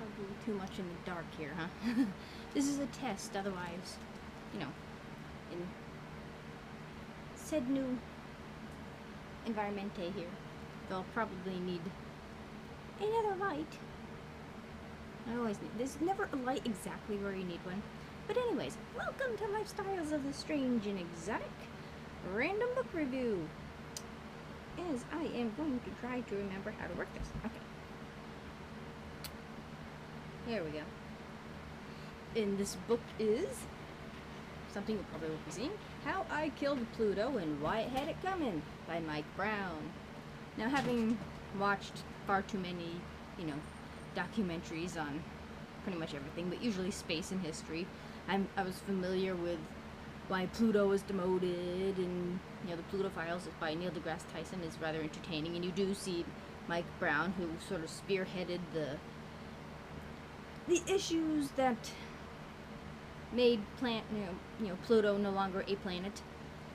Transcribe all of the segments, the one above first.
probably too much in the dark here, huh? This is a test, otherwise, you know, in said new environmente here, they'll probably need another light. I always need, there's never a light exactly where you need one. But anyways, welcome to Lifestyles of the Strange and Exotic Random Book Review. As I am going to try to remember how to work this. Okay. There we go. And this book is something you probably won't be seeing. How I Killed Pluto and Why It Had It Coming by Mike Brown. Now, having watched far too many, documentaries on pretty much everything, but usually space and history, I was familiar with why Pluto was demoted, and the Pluto Files by Neil deGrasse Tyson is rather entertaining, and you do see Mike Brown, who sort of spearheaded the issues that made Pluto no longer a planet.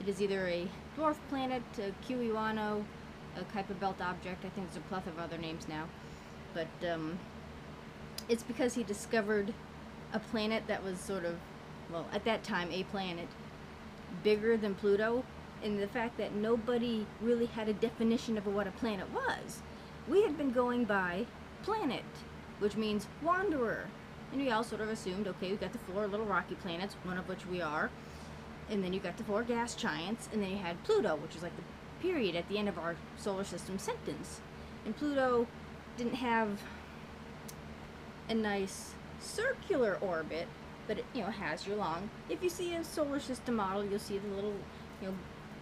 It is either a dwarf planet, a QE1, a Kuiper Belt object. I think there's a plethora of other names now, but it's because he discovered a planet that was sort of, well, at that time, a planet bigger than Pluto, and the fact that nobody really had a definition of what a planet was. We had been going by planet, which means wanderer, and we all sort of assumed, okay, we got the 4 little rocky planets, one of which we are, and then you got the 4 gas giants, and then you had Pluto, which is like the period at the end of our solar system sentence. And Pluto didn't have a nice circular orbit, but it has your long. If you see a solar system model, you'll see the little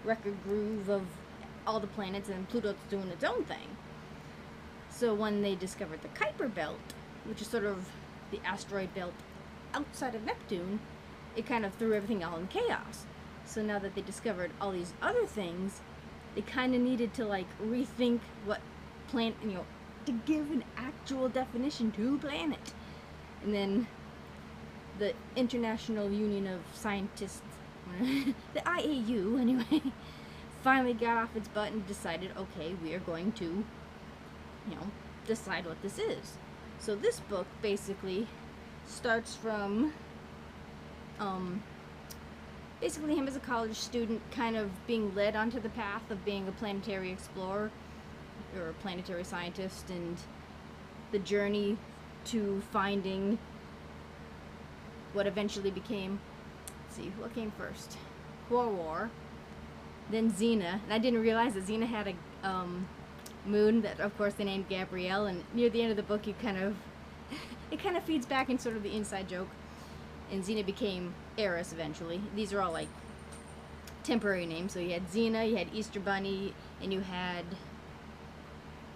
record groove of all the planets, and Pluto's doing its own thing. So when they discovered the Kuiper Belt, which is sort of the asteroid belt outside of Neptune, it kind of threw everything all in chaos. So now that they discovered all these other things, they kind of needed to rethink what planet, to give an actual definition to planet. And then the International Union of Scientists, the IAU anyway, finally got off its butt and decided, okay, we are going to, decide what this is. So this book basically starts from, basically him as a college student kind of being led onto the path of being a planetary explorer, or a planetary scientist, and the journey to finding what eventually became, let's see, what came first? War, then Xena, and I didn't realize that Xena had a moon that, of course, they named Gabrielle, and near the end of the book, it kind of feeds back in sort of the inside joke, and Xena became Eris eventually. These are all temporary names, so you had Xena, you had Easter Bunny, and you had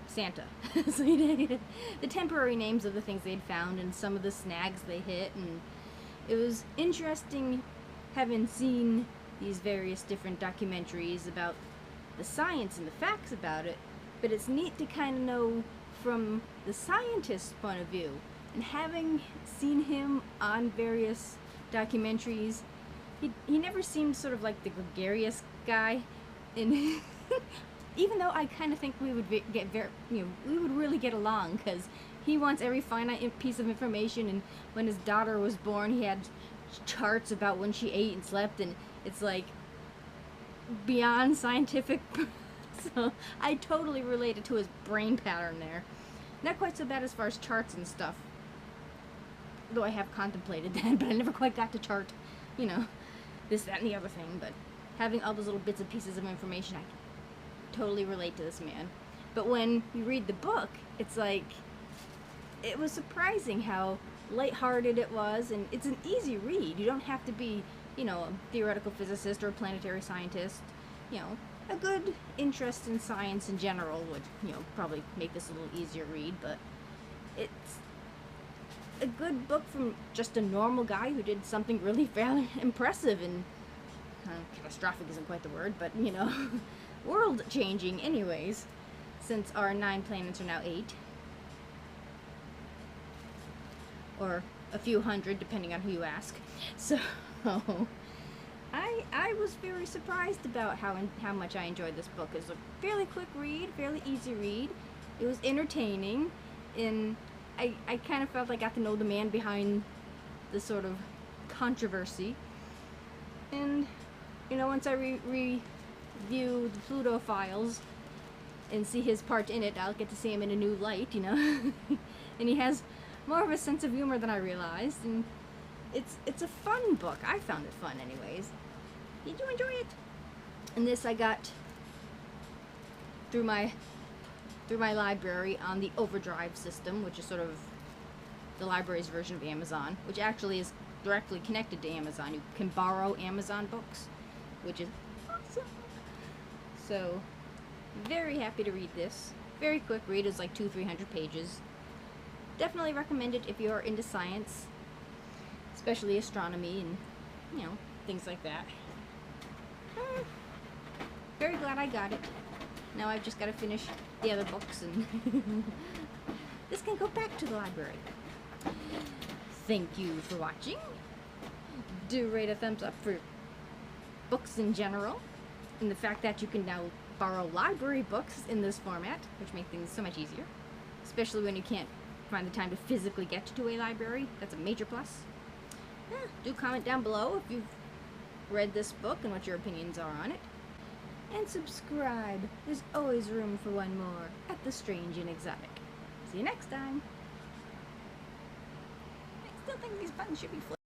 Santa. So you had the temporary names of the things they'd found and some of the snags they hit, and it was interesting having seen these various different documentaries about the science and the facts about it, but it's neat to kind of know from the scientist's point of view, and having seen him on various documentaries, he never seemed sort of like the gregarious guy, and even though I kind of think we would we would really get along, because he wants every finite piece of information, and when his daughter was born, he had charts about when she ate and slept, and it's beyond scientific. So I totally related to his brain pattern there. Not quite so bad as far as charts and stuff, though I have contemplated that, but I never quite got to chart, this, that, and the other thing. But having all those little bits and pieces of information, I totally relate to this man. But when you read the book, it's it was surprising how lighthearted it was, and it's an easy read. You don't have to be, a theoretical physicist or a planetary scientist. A good interest in science in general would, probably make this a little easier read, but it's a good book from just a normal guy who did something really fairly impressive, and catastrophic isn't quite the word, but, world-changing anyways, since our 9 planets are now 8. Or a few hundred, depending on who you ask. So, I was very surprised about how much I enjoyed this book. It was a fairly quick read, fairly easy read. It was entertaining, and I kind of felt I got to know the man behind the sort of controversy. And, you know, once I review the Pluto files and see his part in it, I'll get to see him in a new light, you know. And he has more of a sense of humor than I realized, and it's a fun book. I found it fun anyways. Did you enjoy it? And this I got through my library on the Overdrive system, which is sort of the library's version of Amazon, which actually is directly connected to Amazon. You can borrow Amazon books, which is awesome. So, very happy to read this. Very quick read, it's like 200-300 pages. Definitely recommend it if you're into science, especially astronomy and, you know, things like that. Very glad I got it. Now I've just got to finish the other books, and this can go back to the library. Thank you for watching. Do rate a thumbs up for books in general, and the fact that you can now borrow library books in this format, which makes things so much easier, especially when you can't find the time to physically get to a library. That's a major plus. Yeah, do comment down below if you've read this book and what your opinions are on it. And subscribe. There's always room for one more at the Strange and Exotic. See you next time. I still think these buttons should be flipped.